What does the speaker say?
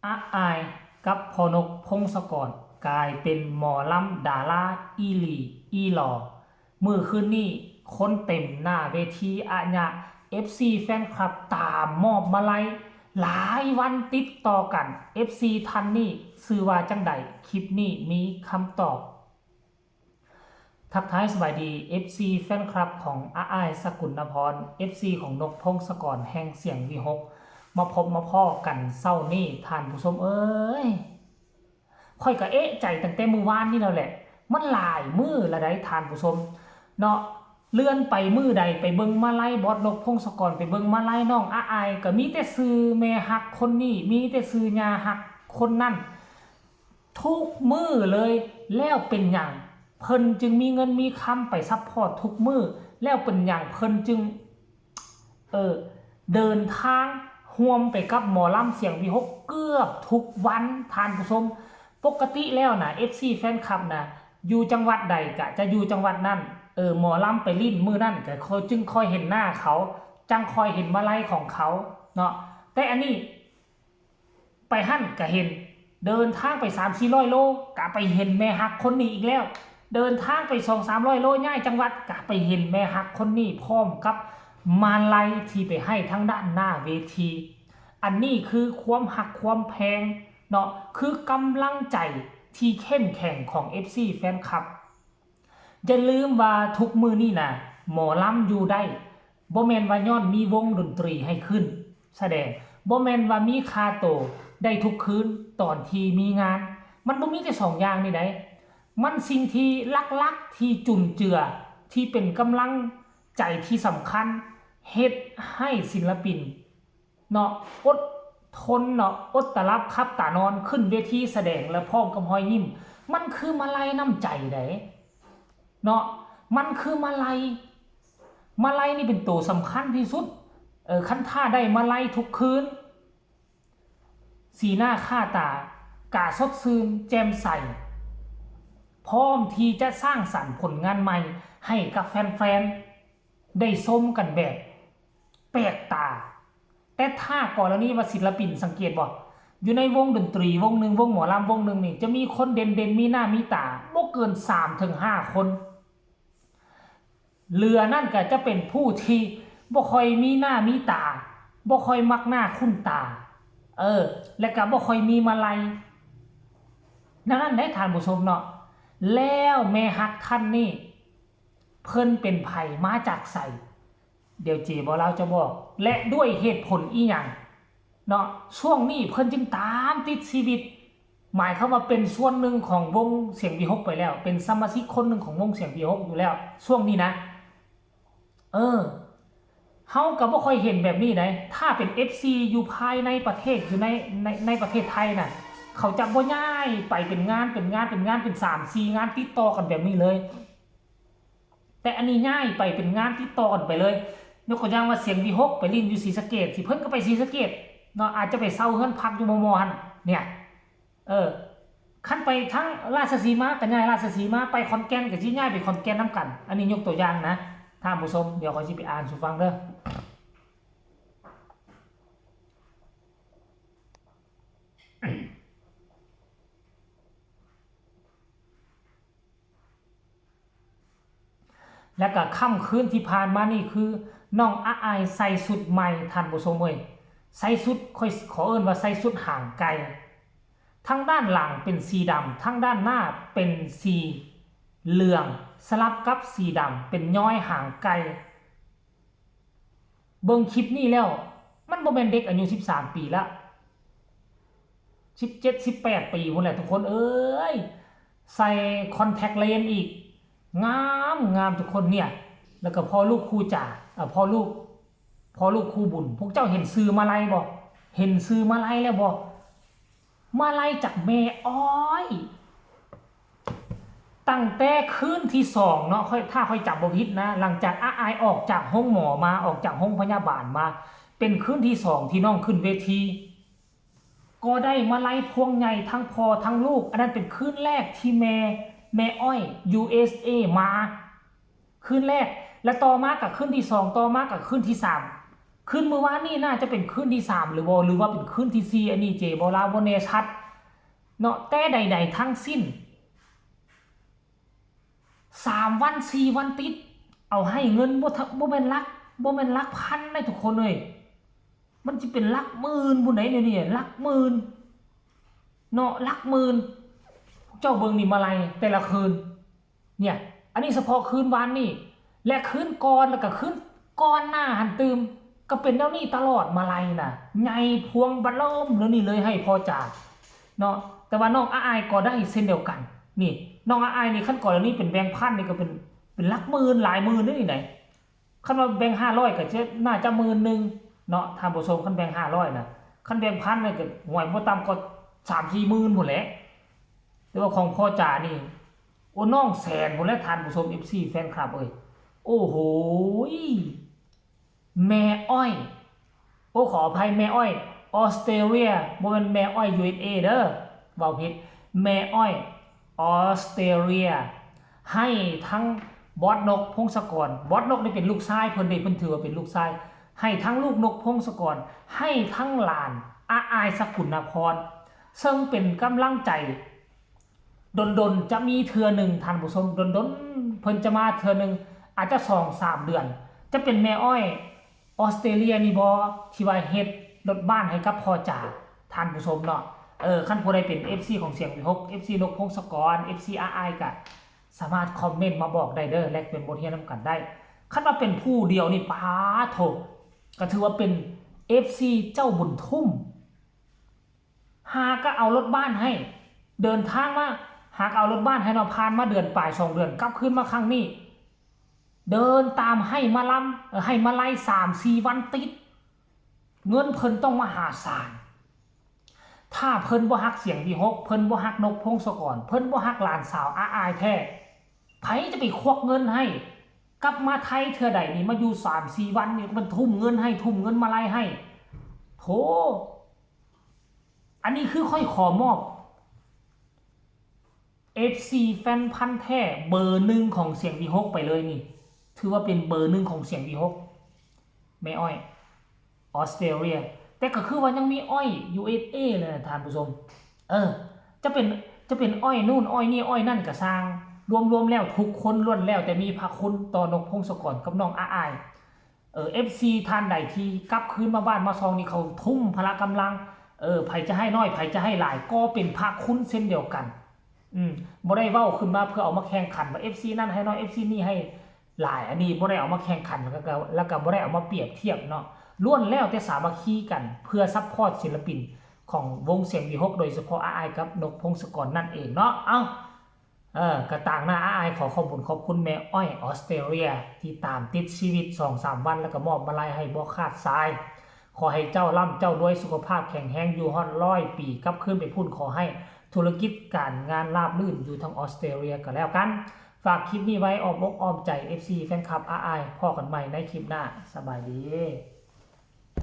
อาอายกับพอนกพงศกรกลายเป็นหมอลำดาราอีหลีอีหลอมือคืนนี้คนเต็มหน้าเวทีอาญะ FC แฟนคลับตามมอบมาลัยหลายวันติดต่อกัน FC ทันนี่ซื้อว่าจังใดคลิปนี้มีคำตอบทักทายสบายดี FC แฟนคลับของอาอายสกุลนพร FC ของนกพงศกรแห่งเสียงวิหกมาพบมาพ่อกันเศร้านี่ท่านผู้ชมเอ้ยค่อยก็เอ๊ะใจตั้งแต่มื้อวานนี่แล้วแหละมันหลายมื้อละได้ท่านผู้ชมเนาะเลื่อนไปมื้อใดไปเบิ่งมาลัยบอสนกพงศกรไปเบิ่งมาลัยน้องอาอายก็มีแต่ซื้อแม่ฮักคนนี้มีแต่ซื้อยาฮักคนนั้นทุกมื้อเลยแล้วเป็นหยังเพิ่นจึงมีเงินมีคำไปซัพพอร์ตทุกมื้อแล้วเป็นหยังเพิ่นจึงเดินทางห่วมไปกับหมอลำเสียงวิหกเกือบทุกวันท่านผู้ชมปกติแล้วนะ FC แฟนคลับนะอยู่จังหวัดใดก็จะอยู่จังหวัดนั้นหมอลำไปลิ้นมือนั่นก็เขาจึงคอยเห็นหน้าเขาจังคอยเห็นมาลัยของเขาเนาะแต่อันนี้ไปหั่นก็เห็นเดินทางไป 3-400 โลก็ไปเห็นแม่ฮักคนนี้อีกแล้วเดินทางไป 2-300 โลย้ายจังหวัดก็ไปเห็นแม่ฮักคนนี้พร้อมกับมาลัยที่ไปให้ทั้งด้านหน้าเวทีอันนี้คือความหักความแพงเนาะคือกำลังใจที่เข้มแข็งของ FC แฟนคลับอย่าลืมว่าทุกมือนี่นะหมอลำอยู่ได้บ่แม่นว่าย้อนมีวงดนตรีให้ขึ้นแสดงบ่แม่นว่ามีคาโตได้ทุกคืนตอนที่มีงานมันบ่มีแต่2อย่างนี่ได้มันสิ่งที่ลักๆที่จุนเจือที่เป็นกำลังใจที่สำคัญเฮ็ดให้ศิลปินเนาะอดทนเนาะอดตะรับคับตานอนขึ้นเวทีแสดงและพร้อมกับรอยยิ้มมันคือมาลัยน้ำใจไดเนาะมันคือมาลัยนี่เป็นตัวสำคัญที่สุดคันท่าได้มาลัยทุกคืนสีหน้าค่าตากาสดชื่นแจ่มใสพร้อมที่จะสร้างสรรค์ผลงานใหม่ให้กับแฟนๆได้ชมกันแบบแปลกตาแต่ถ้ากรณีว่าศิลปินสังเกตบ่อยู่ในวงดนตรีวงหนึ่งวงหมอลำวงหนึ่งนี่จะมีคนเด่นๆมีหน้ามีตาบ่เกิน 3-5 คนเหลือนั่นก็จะเป็นผู้ที่บ่ค่อยมีหน้ามีตาบ่ค่อยมักหน้าคุ้นตาและก็บ่ค่อยมีมาลัยนั่นได้ท่านผู้ชมเนาะแล้วแม่ฮักท่านนี่เพิ่นเป็นไผมาจากไสเดี๋ยวจีบ่เราจะบอกและด้วยเหตุผลอีหยังเนาะช่วงนี้เพิ่นจึงตามติดชีวิตหมายความว่าเป็นส่วนหนึ่งของวงเสียงวีหกไปแล้วเป็นสมาชิกคนหนึ่งของวงเสียงวีหกอยู่แล้วช่วงนี้นะเฮาก็บ่ค่อยเห็นแบบนี้นะถ้าเป็น FC อยู่ภายในประเทศอยู่ในประเทศไทยน่ะเขาจะบ่ย้ายไปเป็นงานเป็น 3-4 งานติดต่อกันแบบนี้เลยแต่อันนี้ย้ายไปเป็นงานติดต่อกันไปเลยยกตัวอย่างว่าเสียงวีหกไปลิ้นอยู่ศรีสะเกษสิเพิ่นก็ไปศรีสะเกษเนาะอาจจะไปเซาเฮือนพักอยู่มอหั่นเนี่ยคันไปทั้งราชสีมาก็ย้ายราชสีมาไปขอนแก่นก็สิย้ายไปขอนแก่นนํกันอันนี้ยกตัวอย่างนะท่านผู้ชมเดี๋ยวขอยสิไปอ่านสู่ฟังเด้อแล้วก็ค่ำคืนที่ผ่านมานี่คือน้องอาอายใส่สุดใหม่ท่านผู้ชมเอ้ยใส่สุดค่อยขอเอิ้นว่าใส่สุดห่างไกลทั้งด้านหลังเป็นสีดำทั้งด้านหน้าเป็นสีเหลืองสลับกับสีดำเป็นย้อยห่างไกลเบิ่งคลิปนี้แล้วมันบ่แม่นเด็กอายุ13 ปีละ17-18 ปีพุ่นแหละทุกคนเอ้ยใส่คอนแทคเลนส์อีกงามทุกคนเนี่ยแล้วก็พ่อลูกครูจ่าพ่อลูกครูบุญพวกเจ้าเห็นซื้อมาลัยบ่เห็นซื้อมาลัยแล้วบ่มาลัยจากแม่อ้อยตั้งแต่คืนที่2เนาะถ้าค่อยจับบ่ผิดนะหลังจากอาอายออกจากห้องหมอมาออกจากห้องพยาบาลมาเป็นคืนที่2ที่น้องขึ้นเวทีก็ได้มาลัยพวงใหญ่ทั้งพ่อทั้งลูกอันนั้นเป็นคืนแรกที่แม่อ้อย USA มาคืนแรกและต่อมากับคืนที่2ต่อมากับคืนที่3 คืนเมื่อวานนี่น่าจะเป็นคืนที่3หรือว่าเป็นคืนที่4อันนี้เจบ่ลาบ่แน่ชัดเนาะแต่ใดๆทั้งสิ้น3วัน4วันติดเอาให้เงินบ่แม่นหลักพันได้ทุกคนเอ้ยมันสิเป็นหลักหมื่นพุ่นไหนเนี่ยหลักหมื่นเนาะหลักหมื่นเจ้าเบิ่งนี่มาลัยแต่ละคืนเนี่ยอันนี้เฉพาะคืนวานนี่และคืนก่อนแล้วก็คืนก่อนหน้าหันตืมก็เป็นแนวนี้ตลอดมาลัยน่ะใหญ่พวงบัดล้อมแล้วนี่เลยให้พอจ่าเนาะแต่ว่าน้องอายก็ได้เช่นเดียวกันนี่น้องอายนี่ขั้นก่อนแล้วนี่เป็นแบงค์พันนี่ก็เป็นหลักหมื่นหลายหมื่นนี่ไหนคันว่าแบงค์500ก็จะน่าจะหมื่นนึงเนาะท่านผู้ชมคันแบงค์500น่ะคันแบงค์พันนี่ก็หวยบ่ต่ำก็ 3-4 หมื่นพุ่นแหละแต่ว่าของพ่อจ่านี่โอ้น้องแสนพุ่นแหละท่านผู้ชม FC แฟนคลับเอ้ยโอ้โหแม่อ้อยโอ้ขออภัยแม่อ้อยออสเตรเลียบ่แม่นแม่อ้อย USA เด้อเว้าผิดแม่อ้อยออสเตรเลียให้ทั้งบอสนกพงศกรบอสนกนี่เป็นลูกชายเพิ่นถือว่าเป็นลูกชายให้ทั้งลูกนกพงศกรให้ทั้งหลานอาอายสกุลนครซึ่งเป็นกำลังใจดนจะมีเทื่อหนึ่งท่านผู้ชมดนเพิ่นจะมาเทื่อหนึ่งอาจจะ 2-3 เดือนจะเป็นแม่อ้อยออสเตรเลียนี่บ่ที่ว่าเฮ็ดรถบ้านให้กับพ่อจ่าท่านผู้ชมเนาะคันผู้ใดเป็น FC ของเสียงวิหก FC นกพงศกร FC RI ก็สามารถคอมเมนต์มาบอกได้เด้อแลกเป็นบทเรียนนำกันได้คันว่าเป็นผู้เดียวนี่ปาโถก็ถือว่าเป็น FC เจ้าบุญทุ่มหาก็เอารถบ้านให้เดินทางมาหากเอารถบ้านให้เนาะผ่านมาเดือนปลาย2 เดือนกลับคืนมาครั้งนี้เดินตามให้มาล้ำให้มาไล่ 3-4 วันติดเงินเพิ่นต้องมหาศาลถ้าเพิ่นบ่ฮักเสียงวิหกเพิ่นบ่ฮักนกพงศกรเพิ่นบ่ฮักหลานสาวอาอายแท้ไผจะไปควักเงินให้กลับมาไทยเทื่อใดนี่มาอยู่ 3-4 วันนี่มันทุ่มเงินให้ทุ่มเงินมาไล่ให้โธ่อันนี้คือค่อยขอมอบ FC แฟนพันธุ์แท้เบอร์1ของเสียงวิหกไปเลยนี่ถือว่าเป็นเบอร์1ของเสียงวิหกแม่อ้อยออสเตรเลียแต่ก็คือว่ายังมีอ้อย USA เลยนะท่านผู้ชมจะเป็นอ้อยนู่นอ้อยนี่อ้อยนั่นก็สร้างรวมแล้วทุกคนล้วนแล้วแต่มีพระคุณต่อนกพงศกรกับน้องอาอายFC ท่านใดที่กลับคืนมาบ้านมาซองนี่เขาทุ่มพละกำลังไผจะให้น้อยไผจะให้หลายก็เป็นพระคุณเช่นเดียวกันบ่ได้เว้าขึ้นมาเพื่อเอามาแข่งขันว่า FC นั่นให้น้อย FC นี่ให้หลายอันนี้บ่ได้เอามาแข่งขันแล้วก็บ่ได้เอามาเปรียบเทียบเนาะล้วนแล้วแต่สามัคคีกันเพื่อซัพพอร์ตศิลปินของวงเสียงวิหกโดยเฉพาะอาอายกับนกพงศกรนั่นเองเนาะกระต่างหน้าอาอายขอขอบคุณแม่อ้อยออสเตรเลียที่ตามติดชีวิต 2-3 วันแล้วก็มอบมาลัยให้บ่ขาดสายขอให้เจ้าร่ำเจ้ารวยสุขภาพแข็งแรงอยู่ฮอด100 ปีกลับคืนไปพุ่นขอให้ธุรกิจการงานราบรื่นอยู่ทางออสเตรเลียก็แล้วกันฝากคลิปนี้ไว้อ้อมอกอ้อมใจ FC แฟนคลับอาอายพอกันใหม่ในคลิปหน้าสบายดี